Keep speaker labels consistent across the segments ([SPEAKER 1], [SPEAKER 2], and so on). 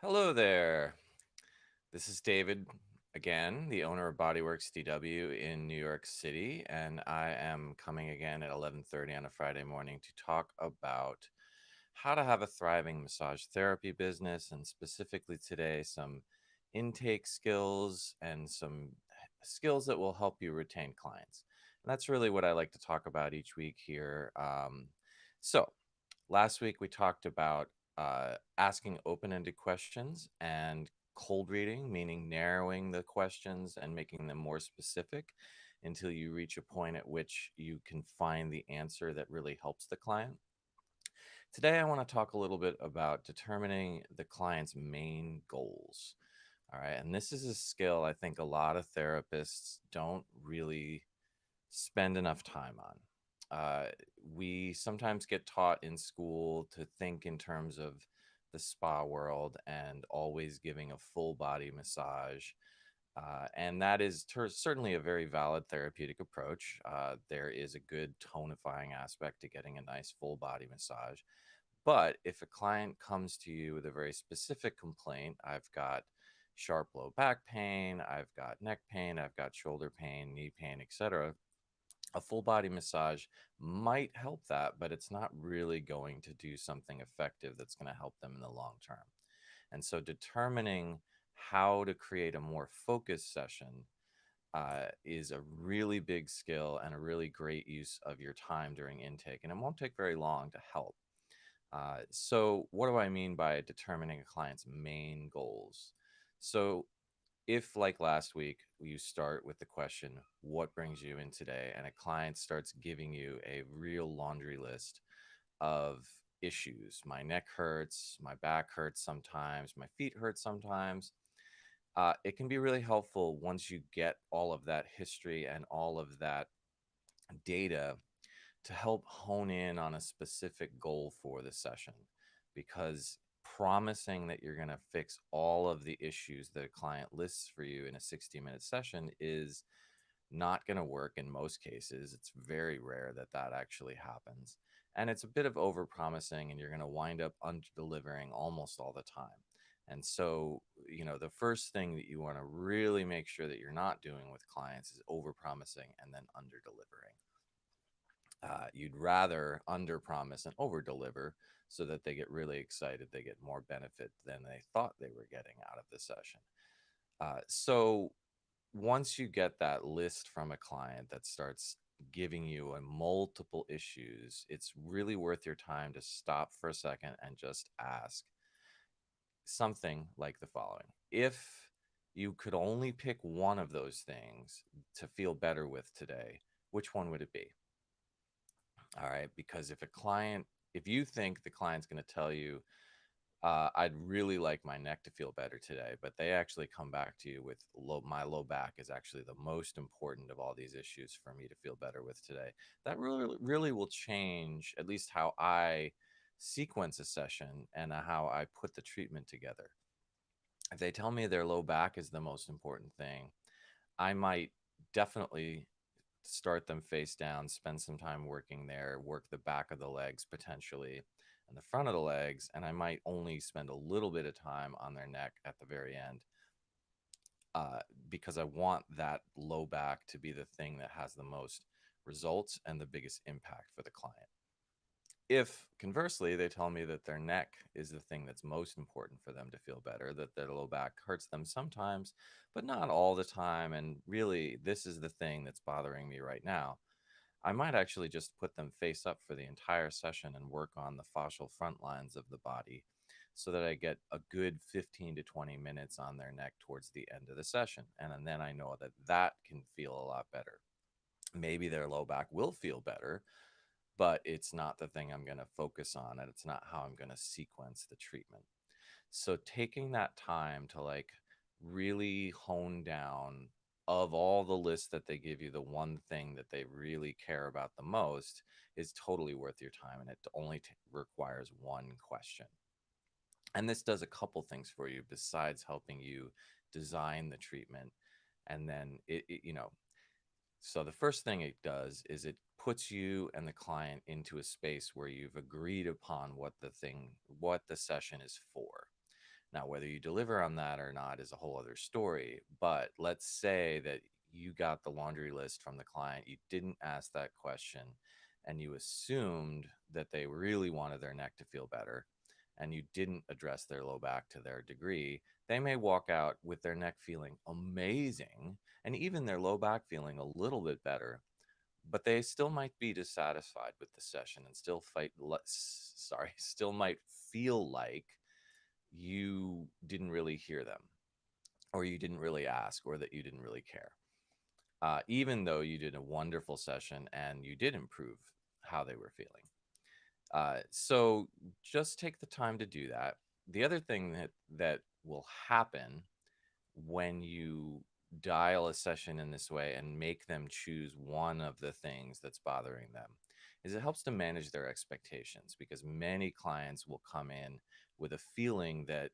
[SPEAKER 1] Hello there. This is David again, the owner of Bodyworks DW in New York City, and I am coming again at 11:30 on a Friday morning to talk about how to have a thriving massage therapy business, and specifically today some intake skills and some skills that will help you retain clients. And that's really what I like to talk about each week here. So last week we talked about asking open-ended questions and cold reading, meaning narrowing the questions and making them more specific until you reach a point at which you can find the answer that really helps the client. Today, I want to talk a little bit about determining the client's main goals. All right. And this is a skill I think a lot of therapists don't really spend enough time on. We sometimes get taught in school to think in terms of the spa world and always giving a full body massage. And that is certainly a very valid therapeutic approach. There is a good tonifying aspect to getting a nice full body massage. But if a client comes to you with a very specific complaint, I've got sharp low back pain, I've got neck pain, I've got shoulder pain, knee pain, etc., a full body massage might help that, but it's not really going to do something effective that's going to help them in the long term. And so determining how to create a more focused session is a really big skill and a really great use of your time during intake. And it won't take very long to help. So what do I mean by determining a client's main goals? So if, like last week, you start with the question, what brings you in today? And a client starts giving you a real laundry list of issues. My neck hurts, my back hurts sometimes, my feet hurt sometimes. It can be really helpful once you get all of that history and all of that data to help hone in on a specific goal for the session, because promising that you're going to fix all of the issues that a client lists for you in a 60-minute session is not going to work in most cases. It's very rare that that actually happens. And it's a bit of over promising, and you're going to wind up under delivering almost all the time. And so, the first thing that you want to really make sure that you're not doing with clients is over promising and then under delivering. You'd rather under promise and over deliver so that they get really excited, they get more benefit than they thought they were getting out of the session. So once you get that list from a client that starts giving you a multiple issues, it's really worth your time to stop for a second and just ask something like the following: if you could only pick one of those things to feel better with today, which one would it be? All right. Because if you think the client's going to tell you, I'd really like my neck to feel better today, but they actually come back to you with my low back is actually the most important of all these issues for me to feel better with today. That really will change at least how I sequence a session and how I put the treatment together. If they tell me their low back is the most important thing, I might definitely start them face down, spend some time working there, work the back of the legs potentially and the front of the legs. And I might only spend a little bit of time on their neck at the very end, uh, because I want that low back to be the thing that has the most results and the biggest impact for the client. If conversely, they tell me that their neck is the thing that's most important for them to feel better, that their low back hurts them sometimes, but not all the time, and really, this is the thing that's bothering me right now, I might actually just put them face up for the entire session and work on the fascial front lines of the body so that I get a good 15 to 20 minutes on their neck towards the end of the session. And then I know that that can feel a lot better. Maybe their low back will feel better, but it's not the thing I'm going to focus on, and it's not how I'm going to sequence the treatment. So taking that time to like really hone down, of all the lists that they give you, the one thing that they really care about the most is totally worth your time, and it only requires one question. And this does a couple things for you besides helping you design the treatment. And then so the first thing it does is it puts you and the client into a space where you've agreed upon what the session is for. Now, whether you deliver on that or not is a whole other story. But let's say that you got the laundry list from the client, you didn't ask that question, and you assumed that they really wanted their neck to feel better, and you didn't address their low back to their degree. They may walk out with their neck feeling amazing and even their low back feeling a little bit better, but they still might be dissatisfied with the session and still still might feel like you didn't really hear them, or you didn't really ask, or that you didn't really care, even though you did a wonderful session and you did improve how they were feeling. So just take the time to do that. The other thing that will happen when you dial a session in this way and make them choose one of the things that's bothering them is it helps to manage their expectations, because many clients will come in with a feeling that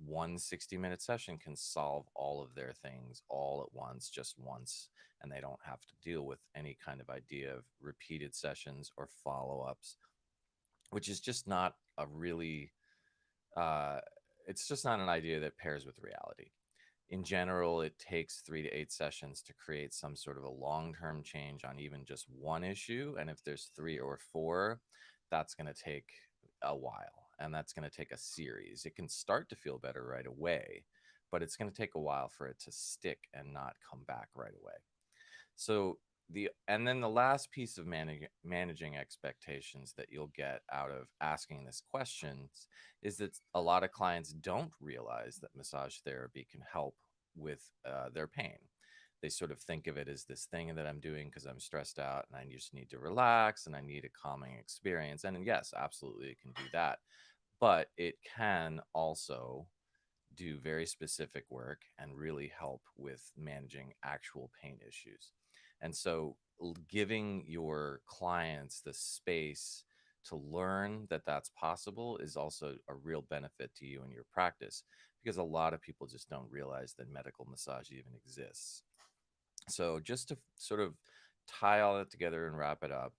[SPEAKER 1] one 60-minute session can solve all of their things all at once, just once, and they don't have to deal with any kind of idea of repeated sessions or follow-ups, which is just not a really uh, it's just not an idea that pairs with reality. In general, it takes 3 to 8 sessions to create some sort of a long-term change on even just one issue. And if there's 3 or 4, that's going to take a while, and that's going to take a series. It can start to feel better right away, but it's going to take a while for it to stick and not come back right away. So the last piece of managing expectations that you'll get out of asking this questions is that a lot of clients don't realize that massage therapy can help with their pain. They sort of think of it as this thing that I'm doing because I'm stressed out and I just need to relax and I need a calming experience. And yes, absolutely, it can do that, but it can also do very specific work and really help with managing actual pain issues. And so, giving your clients the space to learn that that's possible is also a real benefit to you and your practice, because a lot of people just don't realize that medical massage even exists. So, just to sort of tie all that together and wrap it up,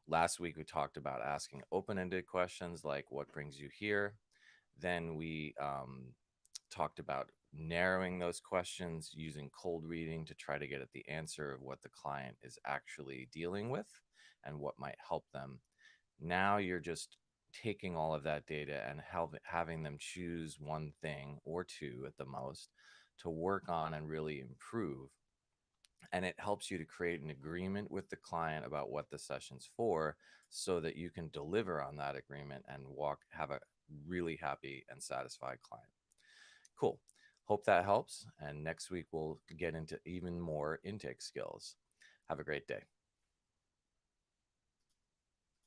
[SPEAKER 1] last week we talked about asking open ended questions like, what brings you here? Then we talked about narrowing those questions using cold reading to try to get at the answer of what the client is actually dealing with and what might help them. Now you're just taking all of that data and having them choose one thing or two at the most to work on and really improve. And it helps you to create an agreement with the client about what the session's for, so that you can deliver on that agreement and have a really happy and satisfied client. Cool. Hope that helps. And next week we'll get into even more intake skills. Have a great day.